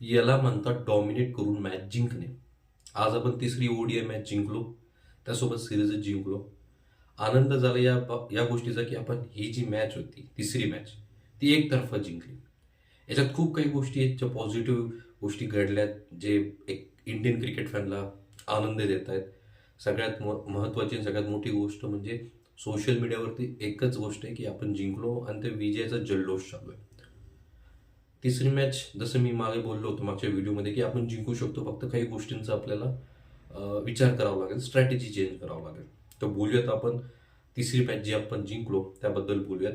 याला म्हणतात डॉमिनेट करून मॅच जिंकणे. आज आपण तिसरी ओडीआय मॅच जिंकलो, त्यासोबत सिरीजच जिंकलो. आनंद झाला या गोष्टीचा की आपण ही जी मॅच होती तिसरी मॅच ती एकतर्फा जिंकली. याच्यात खूप काही गोष्टी आहेत ज्या पॉझिटिव्ह गोष्टी घडल्यात, जे एक इंडियन क्रिकेट फॅनला आनंद देत आहेत. सगळ्यात महत्त्वाची आणि सगळ्यात मोठी गोष्ट म्हणजे सोशल मीडियावरती एकच गोष्ट आहे की आपण जिंकलो आणि त्या विजयाचा जल्लोष चालू आहे. तिसरी मॅच जसं मी मागे बोललो होतो मागच्या व्हिडिओमध्ये की आपण जिंकू शकतो, फक्त काही गोष्टींचा आपल्याला विचार करावा लागेल, स्ट्रॅटेजी चेंज करावं लागेल. तर बोलूयात आपण तिसरी मॅच जी आपण जिंकलो त्याबद्दल बोलूयात.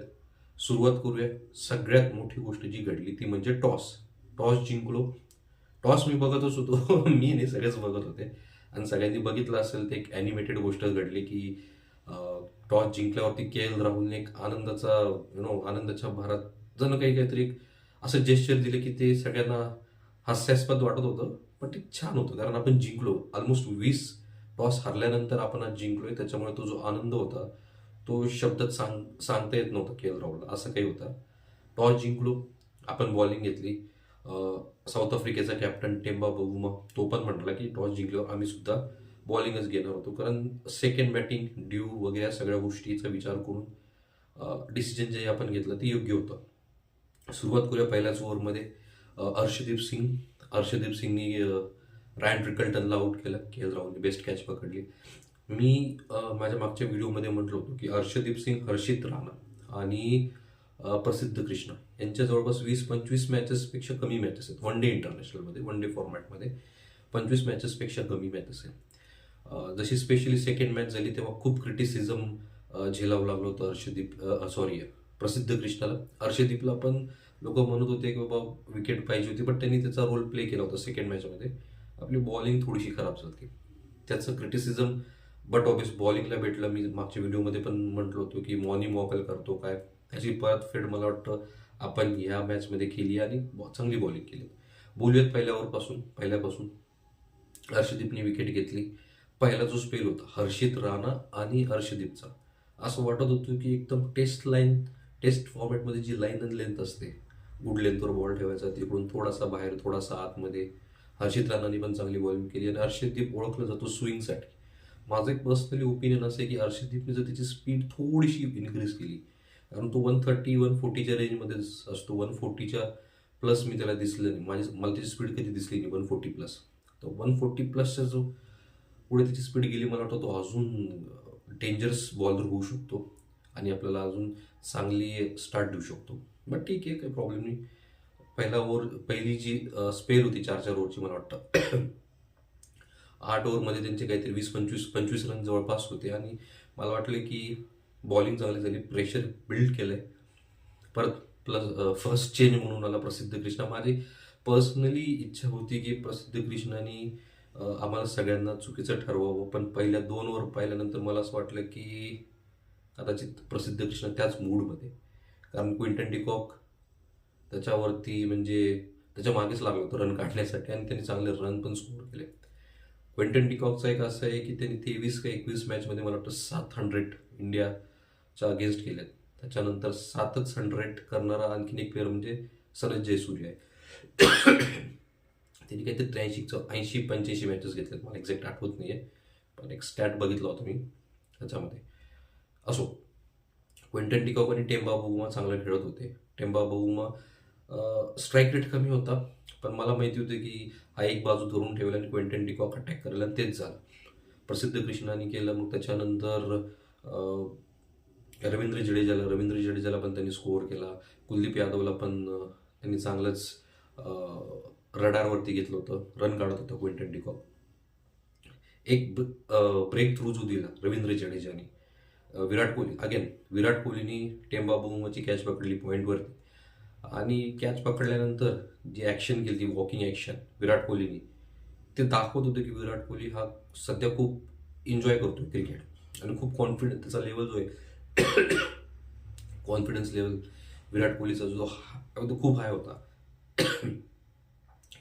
सुरुवात करूया. सगळ्यात मोठी गोष्ट जी घडली ती म्हणजे टॉस. टॉस जिंकलो. टॉस मी बघतच होतो मी नाही, सगळेच बघत होते. आणि सगळ्यांनी बघितलं असेल ते एक ॲनिमेटेड गोष्ट घडली की टॉस जिंकल्यावरती के एल राहुलने एक आनंदाचा आनंदाच्या भरात जणू काहीतरी एक असं जेस्चर दिलं की ते सगळ्यांना हास्यास्पद वाटत होतं, पण ते छान होतं कारण आपण जिंकलो. ऑलमोस्ट 20 टॉस हरल्यानंतर आपण आज जिंकलोय, त्याच्यामुळे तो जो आनंद होता तो शब्दात सांगता येत नव्हता के एल राहुलला, असं काही होतं. टॉस जिंकलो, आपण बॉलिंग घेतली. साऊथ आफ्रिकेचा कॅप्टन टेम्बा बवुमा तो पण म्हटला की टॉस जिंकल्यावर आम्ही सुद्धा बॉलिंगच घेणार होतो, कारण सेकंड बॅटिंग ड्यू वगैरे सगळ्या गोष्टीचा विचार करून डिसिजन जे आपण घेतलं ते योग्य होतं. सुरुवात करूया पहिल्याच ओव्हरमध्ये. हर्षदीप सिंगनी रायन ट्रिकल्टनला आउट केलं. के एल राहुलने बेस्ट कॅच पकडली. मी माझ्या मागच्या व्हिडिओमध्ये म्हटलं होतं की हर्षदीप सिंग, हर्षित राणा आणि प्रसिद्ध कृष्णा यांच्या जवळपास 20-25 मॅचेसपेक्षा कमी मॅचेस आहेत वन डे इंटरनॅशनलमध्ये, वन डे फॉर्मॅटमध्ये 25 मॅचेसपेक्षा कमी मॅचेस आहेत. जशी स्पेशली सेकंड मॅच झाली तेव्हा खूप क्रिटिसिझम झेलावं लागलं होतं प्रसिद्ध कृष्णाला. हर्षदीपला पण लोक म्हणत होते की बाबा विकेट पाहिजे होती, पण त्यांनी त्याचा रोल प्ले केला होता सेकंड मॅचमध्ये. आपली बॉलिंग थोडीशी खराब झाली, त्याचं क्रिटिसिझम बट ऑब्वियस बॉलिंगला भेटलं. मी मागच्या व्हिडिओमध्ये पण म्हटलं होतं की मॉनी मॉकल करतो काय, त्याची परतफेड मला वाटतं आपण ह्या मॅचमध्ये केली आणि चांगली बॉलिंग केली. बोलूयात पहिल्यापासून हर्षदीपने विकेट घेतली. पहिला जो स्पेल होता हर्षित राणा आणि हर्षदीपचा, असं वाटत होतं की एकदम टेस्ट फॉर्मॅटमध्ये जी लाईन अँड लेंथ असते, गुड लेंथवर बॉल ठेवायचा, तिकडून थोडासा बाहेर थोडासा आतमध्ये. हर्षित राणाने पण चांगली बॉलिंग केली आणि हर्षदीप ओळखला जातो स्विंगसाठी. माझं एक पर्सनली ओपिनियन असं आहे की हर्षदीपने जर त्याची स्पीड थोडीशी इन्क्रीज केली, कारण तो 130-140च्या रेंजमध्येच असतो. 140च्या प्लस मी त्याला दिसलं नाही, मला त्याची स्पीड कधी दिसली नाही 140 प्लस. तर 140 प्लसचा जो पुढे त्याची स्पीड गेली, मला वाटतं तो अजून डेंजरस बॉलर होऊ शकतो आणि आपल्याला अजून चांगली स्टार्ट देऊ शकतो. बट ठीक आहे, काही प्रॉब्लेम नाही. पहिली जी स्पेल होती 4-4 ओव्हरची, मला वाटतं 8 ओव्हरमध्ये त्यांचे काहीतरी 20-25 रन जवळपास होते आणि मला वाटलं की बॉलिंग चांगली झाली, प्रेशर बिल्ड केलंय. परत फर्स्ट चेंज म्हणून आला प्रसिद्ध कृष्णा. माझी पर्सनली इच्छा होती की प्रसिद्ध कृष्णाने आम्हाला सगळ्यांना चुकीचं ठरवावं, पण पहिल्या 2 ओव्हर पाहिल्यानंतर मला असं वाटलं की कदाचित प्रसिद्ध कृष्णा त्याच मूडमध्ये, कारण क्विंटन डिकॉक त्याच्यावरती म्हणजे त्याच्या मागेच लागलं होतं रन काढण्यासाठी आणि त्यांनी चांगले रन पण स्कोर केले. क्विंटन डिकॉकचा एक असं आहे की त्यांनी 23 का 21 मॅचमध्ये मला वाटतं 700 इंडियाच्या अगेन्स्ट केलेत. त्याच्यानंतर 7च 100 करणारा आणखीन एक प्लेअर म्हणजे सनथ जयसूर्य आहे. त्यांनी काहीतरी 80-85 मॅचेस घेतलेत, मला एक्झॅक्ट आठवत नाही आहे, पण एक स्टॅट बघितला होता मी त्याच्यामध्ये. असो, क्विंटन डिकॉक आणि टेम्बा बवुमा चांगलं खेळत होते. टेम्बा बवुमा स्ट्राईक रेट कमी होता, पण मला माहिती होतं की हा एक बाजू धरून ठेवला आणि क्विंटन डिकॉक अटॅक करायला, आणि तेच झालं. प्रसिद्ध कृष्णाने केलं. मग त्याच्यानंतर रवींद्र जडेजाला पण त्यांनी स्कोअर केला. कुलदीप यादवला पण त्यांनी चांगलंच रडारवरती घेतलं होतं, रन काढत होतं क्विंटन डिकॉक. एक ब्रेक थ्रू जो दिला रवींद्र जडेजाने, विराट कोहलीनी टेम्बा बवुमाची कॅच पकडली पॉईंटवरती, आणि कॅच पकडल्यानंतर जी ॲक्शन केली, ती वॉकिंग ॲक्शन विराट कोहलीनी, ते दाखवत होतं की विराट कोहली हा सध्या खूप एन्जॉय करतो क्रिकेट आणि खूप कॉन्फिडन्स, त्याचा लेवल जो आहे कॉन्फिडन्स लेवल विराट कोहलीचा जो तो खूप हाय होता.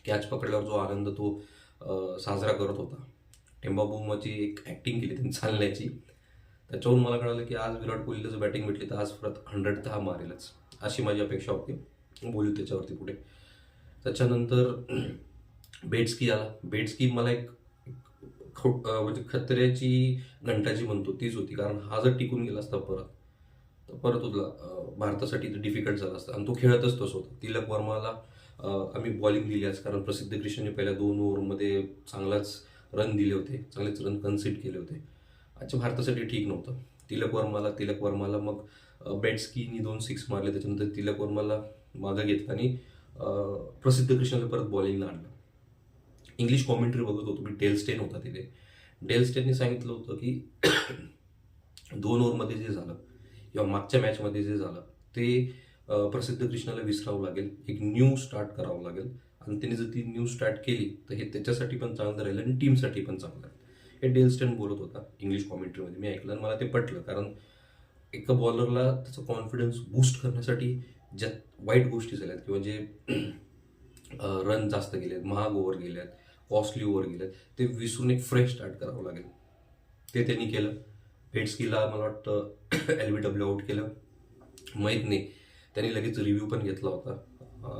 कॅच पकडल्यावर जो आनंद तो साजरा करत होता. टेम्बा बवुमाची एक ॲक्टिंग केली त्यांनी चालण्याची, त्याच्यावरून मला कळालं की आज विराट कोहलीला जर बॅटिंग भेटली तर आज परत 100 तर हा मारेलच, अशी माझी अपेक्षा होती. बोलू त्याच्यावरती पुढे. त्याच्यानंतर बेट्सकी आला. बेट्सकी मला एक म्हणजे खतऱ्याची घंटा जी म्हणतो तीच होती, कारण हा जर टिकून गेला असता तर परत तुला भारतासाठी डिफिकल्ट झालं असतं. आणि तो खेळतच तसं होता. तिलक वर्माला आम्ही बॉलिंग दिली आज, कारण प्रसिद्ध कृष्णने पहिल्या 2 ओव्हरमध्ये चांगलाच रन दिले होते, चांगलेच रन कन्सिड केले होते. आजच्या भारतासाठी ठीक नव्हतं. तिलक वर्माला मग बेट्सकीनी 2 सिक्स मारले. त्याच्यानंतर तिलक वर्माला मागं घेतलं आणि प्रसिद्ध कृष्णाला परत बॉलिंगला आणलं. इंग्लिश कॉमेंट्री बघत होतो मी. डेल स्टेन होता तिथे. डेल स्टेनने सांगितलं होतं की 2 ओव्हरमध्ये जे झालं किंवा मागच्या मॅचमध्ये जे झालं ते प्रसिद्ध कृष्णाला विसरावं लागेल, एक न्यू स्टार्ट करावं लागेल. आणि त्यांनी जर ती न्यू स्टार्ट केली तर हे त्याच्यासाठी पण चांगलं राहील आणि टीमसाठी पण चांगलं राहील. हे डेल स्टेन बोलत होता इंग्लिश कॉमेंट्रीमध्ये. मी ऐकलं आणि मला ते पटलं, कारण एका बॉलरला त्याचा कॉन्फिडन्स बूस्ट करण्यासाठी ज्या वाईट गोष्टी झाल्यात किंवा जे रन जास्त गेलेत, महाग ओव्हर गेल्यात, कॉस्टली ओव्हर गेल्यात, ते विसरून एक फ्रेश स्टार्ट करावं लागेल. ते त्यांनी केलं. बेट्सकीला मला वाटतं LBW आउट केलं, माहीत नाही. त्यांनी लगेच रिव्ह्यू पण घेतला होता.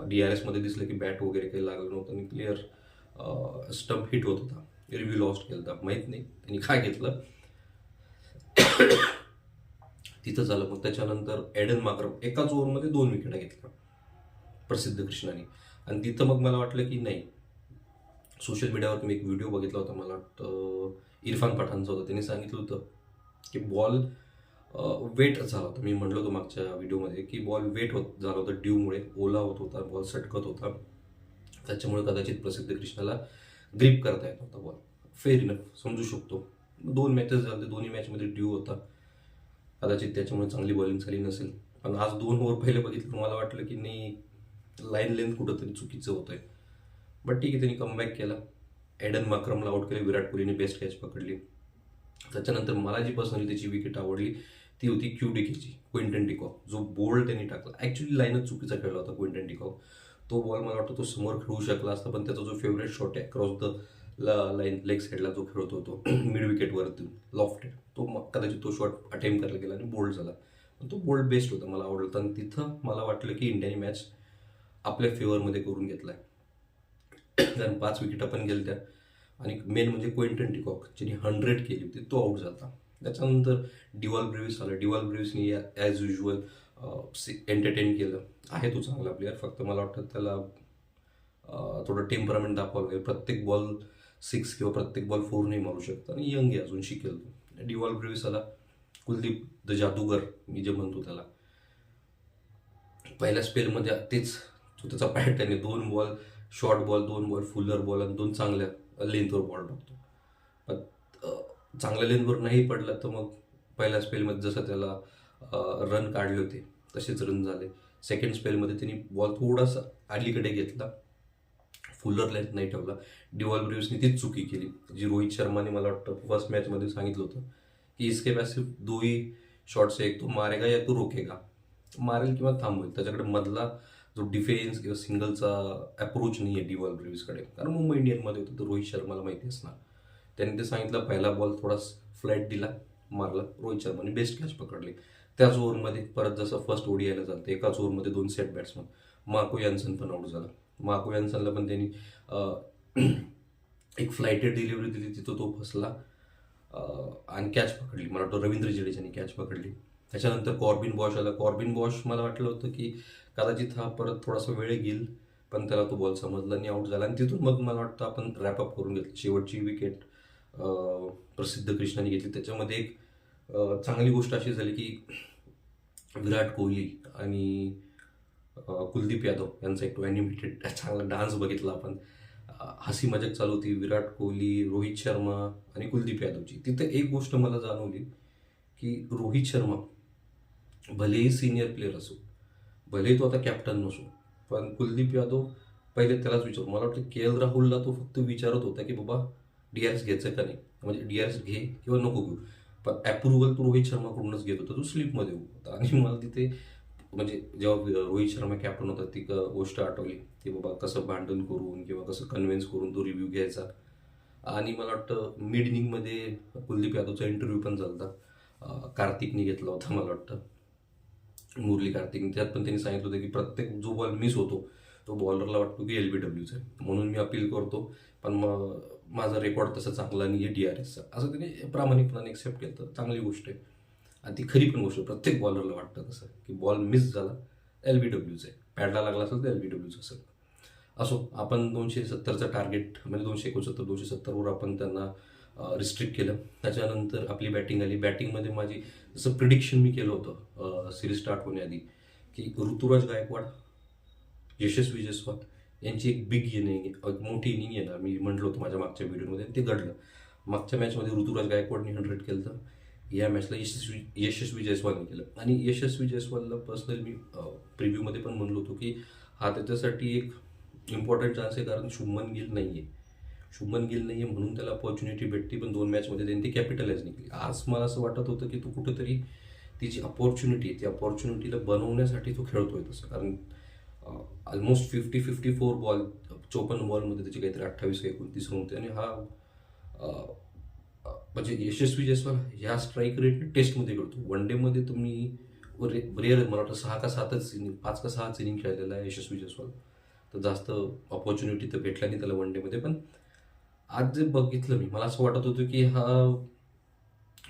DRSमध्ये दिसलं की बॅट वगैरे काही लागलं नव्हतं आणि क्लिअर स्टंप हिट होत होता. रिव्ह्यू लॉस्ट केला होता, माहीत नाही त्यांनी काय घेतलं. तिथं झालं. मग त्याच्यानंतर एडन माक्रम एकाच ओव्हरमध्ये 2 विकेटा घेतल्या प्रसिद्ध कृष्णाने. आणि तिथं मग मला वाटलं की नाही. सोशल मीडियावर मी एक व्हिडिओ बघितला होता, मला वाटतं इरफान पठाणचा होता. त्यांनी सांगितलं होतं की बॉल वेट झाला होता. मी म्हटलं होतं मागच्या व्हिडिओमध्ये की बॉल वेट झाला होता ड्यूमुळे, ओला होत होता, बॉल सटकत होता. त्याच्यामुळे कदाचित प्रसिद्ध कृष्णाला ग्रिप करता येत नव्हता बॉल. फेअर इनफ, समजू शकतो. 2 मॅचेस झाले, दोन्ही मॅचमध्ये ड्यू होता, कदाचित त्याच्यामुळे चांगली बॉलिंग झाली नसेल. पण आज 2 ओव्हर पहिले बघितलं, मला वाटलं की नाही, लाईन लेंथ कुठंतरी चुकीचं होतंय. बट ठीक आहे, त्यांनी कमबॅक केला. एडन माक्रमला आउट केले. विराट कोहलीने बेस्ट कॅच पकडली. त्याच्यानंतर मला जी पर्सनली त्याची विकेट आवडली ती होती QDKची, क्विंटन डिकॉक. जो बोल्ड त्यांनी टाकला, ॲक्च्युली लाईनच चुकीचा खेळला होता क्विंटन डिकॉक. तो बॉल मला वाटतं तो समोर खेळू शकला असता, पण त्याचा जो फेवरेट शॉट आहे क्रॉस द लाईन लेग साईडला जो खेळतो तो मिड विकेटवरती लॉफ्टेड, तो कदाचित तो शॉट अटेम्प्ट करायला गेला आणि बोल्ड झाला. तो बोल्ड बेस्ट होता, मला आवडलं. आणि तिथं मला वाटलं की इंडियाने मॅच आपल्या फेवरमध्ये करून घेतला आहे, कारण 5 विकेटा पण गेल्या त्या. आणि मेन म्हणजे क्विंटन डिकॉक ज्यांनी 100 केली होती, तो आउट झाला. त्याच्यानंतर डिवॉल ब्रेव्हिस आला. डिवॉल ब्रेव्हिसनी ॲज युजल एंटरटेन केलं. आहे तो चांगला प्लेअर, फक्त मला वाटतं त्याला थोडं टेम्परामेंट दाखवावं लागेल. प्रत्येक बॉल 6 किंवा प्रत्येक बॉल 4 नाही मारू शकतो आणि यंग आहे, अजून शिकेल तो. डिवॉल ब्रेव्हिस आला. कुलदीप द जादूगर मी जे म्हणतो त्याला, पहिल्या स्पेलमध्ये तेच त्याचा पॅटर्न आहे. 2 ball short ball, 2 ball Fuller ball आणि 2 चांगल्या लेंथवर बॉल टाकतो. पण चांगल्या लेंथवर नाही पडला तर मग पहिल्या स्पेलमध्ये जसं त्याला रन काढले होते तसेच रन झाले. सेकंड स्पेलमध्ये त्यांनी बॉल थोडासा अलीकडे घेतला, फुलर लेंथ नाही ठेवला. डिवॉल ब्रेव्हिसने तीच चुकी केली जी रोहित शर्माने मला वाटतं फर्स्ट मॅचमध्ये सांगितलं होतं की इसके पास सिर्फ 2 ही शॉट्स आहे, एक तो मारेगा या तो रोकेगा. मारेल किंवा थांबवेल, त्याच्याकडे मधला जो डिफेन्स किंवा सिंगलचा अप्रोच नाही आहे डिवॉल ब्रेव्हिसकडे. कारण मुंबई इंडियनमध्ये होतं तर रोहित शर्माला माहिती असणार. त्यांनी ते सांगितलं, पहिला बॉल थोडा फ्लॅट दिला, मारला. रोहित शर्माने बेस्ट कॅच पकडली. त्याच ओव्हरमध्ये परत जसं फर्स्ट ODIला झालं, एकाच ओव्हरमध्ये 2 सेट बॅट्समन. मार्को यान्सन पण आउट झाला. मार्को यान्सनला पण त्यांनी एक फ्लायटेड डिलिव्हरी दिली, तिथं तो फसला आणि कॅच पकडली. मला वाटतं रवींद्र जडेजाने कॅच पकडली. त्याच्यानंतर कॉर्बिन बॉश आला. कॉर्बिन बॉश मला वाटलं होतं की कदाचित हा परत थोडासा वेळ घेईल, पण त्याला तो बॉल समजला आणि आउट झाला. आणि तिथून मग मला वाटतं आपण रॅपअप करून घेतलं. शेवटची विकेट प्रसिद्ध कृष्णाने घेतली. त्याच्यामध्ये एक चांगली गोष्ट अशी झाली की विराट कोहली आणि कुलदीप यादव यांचा एक तो ॲनिमेटेड चांगला डान्स बघितला आपण. हसी मजाक चालू होती. विराट कोहली, रोहित शर्मा आणि कुलदीप यादवची. तिथे एक गोष्ट मला जाणवली की रोहित शर्मा भलेही सिनियर प्लेअर असो, भलेही तो आता कॅप्टन नसो, पण कुलदीप यादव पहिले त्यालाच विचार, मला वाटतं KL राहुलला तो फक्त विचारत होता की बाबा DRS घ्यायचं का नाही, म्हणजे DRS घे किंवा नको घेऊ. पण ॲप्रुव्हल तो रोहित शर्माकडूनच घेत होता, तो स्लिपमध्ये होता. आणि मला तिथे म्हणजे जेव्हा रोहित शर्मा कॅप्टन होता ती गोष्ट आठवली की बाबा कसं भांडण करून किंवा कसं कन्व्हिन्स करून तो रिव्ह्यू घ्यायचा. आणि मला वाटतं मिड इनिंगमध्ये कुलदीप यादवचा इंटरव्ह्यू पण झाला होता, कार्तिकने घेतला होता मला वाटतं, मुरली कार्तिक. त्यात पण त्यांनी सांगितलं होतं की प्रत्येक जो बॉल मिस होतो तो बॉलरला वाटतो की LBWचा आहे, म्हणून मी अपील करतो. पण मग माझा रेकॉर्ड तसा चांगला नाही आहे DRSचा, असं त्याने प्रामाणिकपणाने एक्सेप्ट केलं. तर चांगली गोष्ट आहे आणि ती खरी पण गोष्ट आहे. प्रत्येक बॉलरला वाटतं तसं की बॉल मिस झाला LBWचा आहे, पॅडला लागला असेल तर LBWचा असेल. असो, आपण 270चं टार्गेट म्हणजे 269 270वर आपण त्यांना रिस्ट्रिक्ट केलं. त्याच्यानंतर आपली बॅटिंग आली. बॅटिंगमध्ये माझी जसं प्रिडिक्शन मी केलं होतं सिरीज स्टार्ट होण्याआधी की ऋतुराज गायकवाड, यशस्वी जयस्वाल यांची एक बिग इनिंग, एक मोठी इनिंग येणार, मी म्हटलं होतं माझ्या मागच्या व्हिडिओमध्ये. ते घडलं. मागच्या मॅचमध्ये ऋतुराज गायकवाडने 100 केलं तर या मॅचला यशस्वी जयस्वालने केलं. आणि यशस्वी जयस्वालला पर्सनली मी प्रिव्ह्यूमध्ये पण म्हणलो होतो की हा त्याच्यासाठी एक इम्पॉर्टंट चान्स आहे, कारण शुभमन गिल नाही आहे. शुभमन गिल नाही आहे म्हणून त्याला अपॉर्च्युनिटी भेटते, पण 2 मॅचमध्ये त्यांनी ती कॅपिटलाइज नाही केली. आज मला असं वाटत होतं की तो कुठंतरी ती जी अपॉर्च्युनिटी त्या अपॉर्च्युनिटीला बनवण्यासाठी तो खेळतोय तसं, कारण ऑलमोस्ट 54 बॉल 54 बॉलमध्ये त्याचे काहीतरी 28 29 रन होते. आणि हा म्हणजे यशस्वी जयस्वाल ह्या स्ट्राईक रेट टेस्टमध्ये खेळतो. वन डेमध्ये तुम्ही रेअर, मला वाटतं 6 का 7च इनिंग, 5 का 6च इनिंग खेळलेला आहे यशस्वी जयस्वाल. तर जास्त अपॉर्च्युनिटी तर भेटला नाही त्याला वन डेमध्ये. पण आज जे बघितलं मी, मला असं वाटत होतं की हा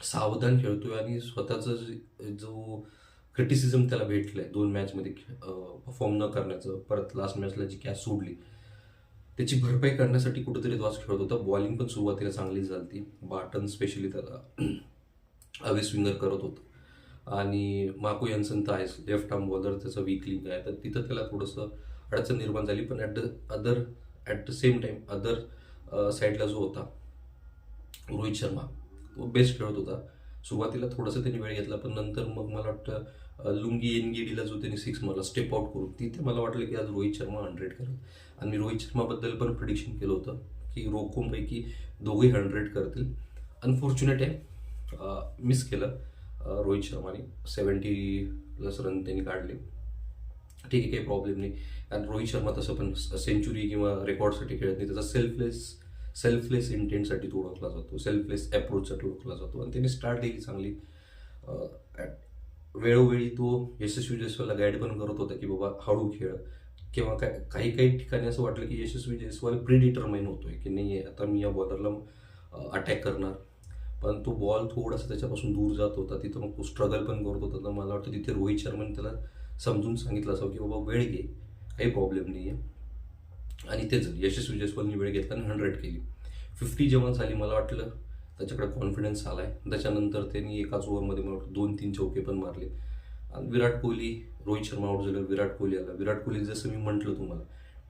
सावधान खेळतोय आणि स्वतःचा जो क्रिटिसिझम त्याला भेटलंय 2 मॅचमध्ये परफॉर्म न करण्याचं, परत लास्ट मॅचला जी कॅच सोडली त्याची भरपाई करण्यासाठी कुठेतरी तो आज खेळत होता. बॉलिंग पण सुरुवातीला चांगली झाली. बार्टन स्पेशली त्याला हवे स्विंगर करत होतं आणि माको यान्सन तर आहेच लेफ्ट आर्म बॉलर, त्याचं वीक लिंक आहे, तर तिथं त्याला थोडंसं अडचण निर्माण झाली. पण at the same time other साईडला जो होता रोहित शर्मा, तो बेस्ट खेळत होता. सुरुवातीला थोडंसं त्यांनी वेळ घेतला, पण नंतर मग मला वाटतं लुंगी एनगीडीला जो त्यांनी 6 मारला स्टेप आउट करून, तिथे मला वाटलं की आज रोहित शर्मा 100 करेल. आणि मी रोहित शर्माबद्दल पण प्रिडिक्शन केलं होतं की रोकोंपैकी दोघेही 100 करतील. अनफॉर्च्युनेट आहे, मिस केलं रोहित शर्माने. 70+ रन त्यांनी काढले. ठीक आहे, काही प्रॉब्लेम नाही. आणि रोहित शर्मा तसं पण सेंचुरी किंवा रेकॉर्डसाठी खेळत नाही, त्याचा सेल्फलेस इंटेंटसाठी तो ओळखला जातो, सेल्फलेस अप्रोचसाठी ओळखला जातो. आणि त्याने स्टार्ट दिली चांगली. वेळोवेळी तो यशस्वी जयस्वालला गाईड पण करत होता की बाबा हळू खेळ, किंवा काही काही ठिकाणी असं वाटलं की यशस्वी जयस्वाल प्रीडिटरमाइन होतोय की नाही आहे आता मी या बॉलरला अटॅक करणार. पण तो बॉल थोडासा त्याच्यापासून दूर जात होता, तिथं मग तो स्ट्रगल पण करत होता. तर मला वाटतं तिथे रोहित शर्माने त्याला समजून सांगितलं असावं की बाबा वेळ घे, काही प्रॉब्लेम नाही आहे. आणि तेच यशस्वी जयस्वालनी वेळ घेतला आणि 100 केली. 50 जेव्हा झाली, मला वाटलं त्याच्याकडे कॉन्फिडन्स आला आहे. त्याच्यानंतर त्यांनी एकाच ओव्हरमध्ये मला वाटतं 2-3 चौके पण मारले. आणि विराट कोहली, रोहित शर्मा आउट झालं, विराट कोहली आला. विराट कोहली जसं मी म्हटलं तुम्हाला,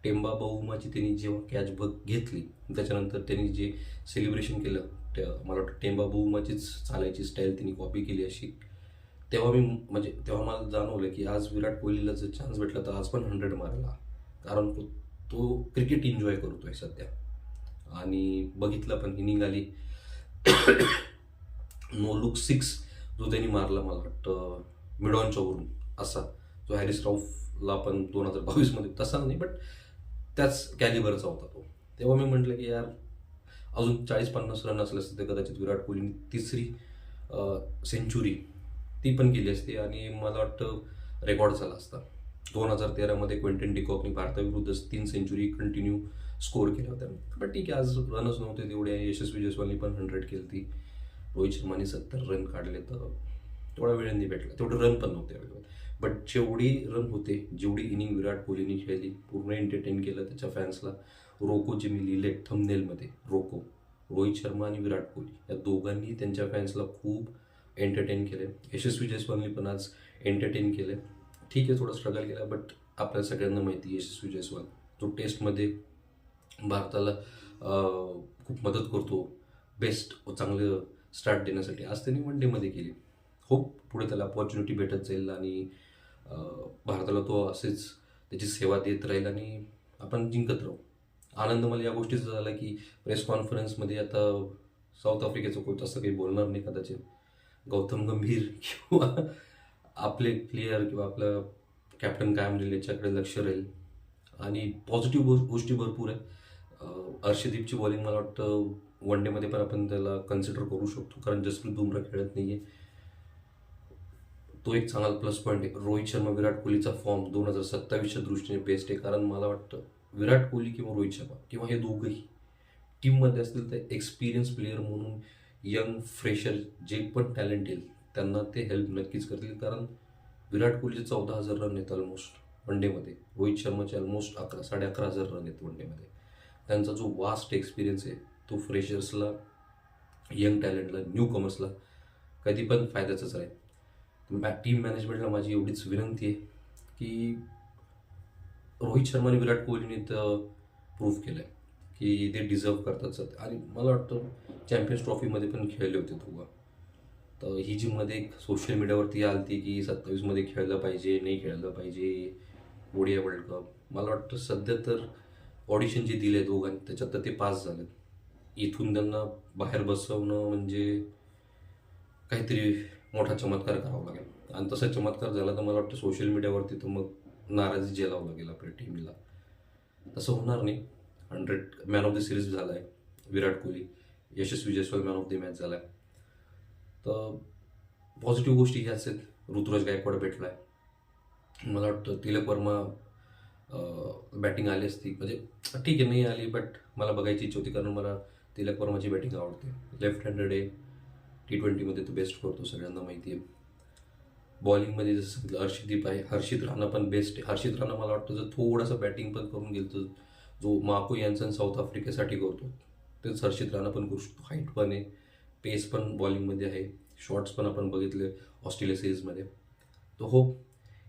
टेंबा बाउमाची त्यांनी जेव्हा कॅच घेतली, त्याच्यानंतर त्यांनी जे सेलिब्रेशन केलं, मला वाटतं टेंबा बाउमाचीच चालायची स्टाईल त्यांनी कॉपी केली अशी. तेव्हा मला जाणवलं की आज विराट कोहलीला जर चान्स भेटला तर आज पण 100 मारायला, कारण तो क्रिकेट एन्जॉय करतोय सध्या. आणि बघितलं पण इनिंग आली नो लुक 6 जो त्यांनी मारला, मला वाटतं मिडॉनच्या वरून, असा जो हॅरिस राऊफला पण 2022मध्ये तसा नाही, बट त्याच कॅलिबरचा होता तो. तेव्हा मी म्हटलं की यार अजून 40-50 रन असले असते तर कदाचित विराट कोहलीने 3री सेंचुरी ती पण केली असती आणि मला वाटतं रेकॉर्ड झाला असता. 2013मध्ये क्विंटन डिकॉकने भारताविरुद्ध 3 सेंचुरी कंटिन्यू स्कोअर केल्या होत्या. पण ठीक आहे, आज रनच नव्हते तेवढे. यशस्वी जयस्वालनी पण 100 केली ती, रोहित शर्माने 70 रन काढले, तर तेवढा वेळ नाही भेटला, तेवढे रन पण नव्हते अवेलेबल. बट जेवढी रन होते, जेवढी इनिंग विराट कोहलीने खेळली, पूर्ण एंटरटेन केलं त्याच्या फॅन्सला. रोको जे मी लिहिले थंबनेलमध्ये, रोको, रोहित शर्मा आणि विराट कोहली या दोघांनी त्यांच्या फॅन्सला खूप एंटरटेन केले. यशस्वी जयस्वालनी पण आज एंटरटेन केले. ठीक आहे, थोडा स्ट्रगल केला, बट आपल्या सगळ्यांना माहिती यशस्वी जयस्वाल जो टेस्टमध्ये भारताला खूप मदत करतो, बेस्ट चांगलं स्टार्ट देण्यासाठी. आज त्यांनी वन डेमध्ये केली. होप पुढे त्याला अपॉर्च्युनिटी भेटत जाईल आणि भारताला तो असेच त्याची सेवा देत राहील आणि आपण जिंकत राहू. आनंद मला या गोष्टीचा झाला की प्रेस कॉन्फरन्समध्ये आता साऊथ आफ्रिकेचं कोच असं काही बोलणार नाही कदाचित. गौतम गंभीर किंवा आपले प्लेयर किंवा आपला कॅप्टन काय म्हणेल याच्याकडे लक्ष राहील. आणि पॉझिटिव्ह गोष्टी भरपूर आहेत. अर्शदीपची बॉलिंग मला वाटतं वन डेमध्ये पण आपण त्याला कन्सिडर करू शकतो, कारण जसप्रीत बुमराह खेळत नाही आहे. तो एक चांगला प्लस पॉईंट आहे. रोहित शर्मा विराट कोहलीचा फॉर्म 2027च्या दृष्टीने बेस्ट आहे, कारण मला वाटतं विराट कोहली किंवा रोहित शर्मा किंवा हे दोघंही टीममध्ये असतील तर एक्सपिरियन्स प्लेयर म्हणून यंग फ्रेशर जे पण टॅलेंट येईल त्यांना ते हेल्प नक्कीच करतील. कारण विराट कोहलीचे 14,000 रन आहेत ऑलमोस्ट वनडेमध्ये, रोहित शर्माचे ऑलमोस्ट 11,500 रन आहेत वनडेमध्ये. त्यांचा जो वास्ट एक्सपिरियन्स आहे तो फ्रेशर्सला, यंग टॅलेंटला, न्यू कमर्सला कधी पण फायद्याचंच आहे. टीम मॅनेजमेंटला माझी एवढीच विनंती आहे की रोहित शर्मा आणि विराट कोहलीने तर प्रूव्ह केलं आहे की ते डिझर्व करतात सध्या, आणि मला वाटतं चॅम्पियन्स ट्रॉफीमध्ये पण खेळले होते दोघं. तर ही जी मध्ये एक सोशल मीडियावरती आलती की 27मध्ये खेळलं पाहिजे, नाही खेळलं पाहिजे ओडीआय वर्ल्ड कप. मला वाटतं सध्या तर ऑडिशन जे दिले दोघांनी त्याच्यात तर ते पास झाले. इथून त्यांना बाहेर बसवणं म्हणजे काहीतरी मोठा चमत्कार करावा लागेल, आणि तसा चमत्कार झाला तर मला वाटतं सोशल मीडियावरती तर मग नाराजी झेलावं लागेल आपल्या टीमला. तसं होणार नाही. 100 मॅन ऑफ द सिरीज झाला आहे Virat Kohli, Yashasvi Jaiswal man of the match झाला आहे. तर पॉझिटिव्ह गोष्टी ह्याच आहेत. ऋतुराज गायकवाड भेटला आहे. मला वाटतं तिलक वर्मा बॅटिंग आली असती, म्हणजे ठीक आहे नाही आली, बट मला बघायची इच्छा होती कारण मला तिलक वर्माची बॅटिंग आवडते. लेफ्ट हँडेड आहे, T20मध्ये तो बेस्ट करतो, सगळ्यांना माहिती आहे. बॉलिंगमध्ये जसं सांगितलं हर्षदीप आहे, हर्षित राणा पण बेस्ट आहे. हर्षित राणा मला वाटतं जर थोडासा बॅटिंग पण करून गेलं तर जो मार्को यान्सन साऊथ आफ्रिकेसाठी करतो तेच हर्षित राणा पण करू शकतो. हाईट पण आहे, पेस पण बॉलिंगमध्ये आहे, शॉट्स पण आपण बघितले ऑस्ट्रेलिया सिरीजमध्ये. तो हो,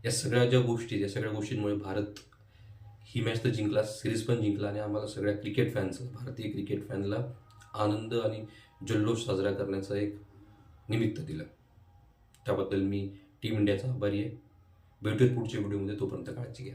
या सगळ्या गोष्टींमुळे भारत ही मॅच तर जिंकला, सिरीज पण जिंकला, आणि आम्हाला सगळ्या क्रिकेट फॅन्सला, भारतीय क्रिकेट फॅनला आनंद आणि जल्लोष साजरा करण्याचा एक निमित्त दिलं. त्याबद्दल मी टीम इंडियाचा आभारी आहे. भेटूयात पुढच्या व्हिडिओमध्ये, तोपर्यंत काळजी घ्या.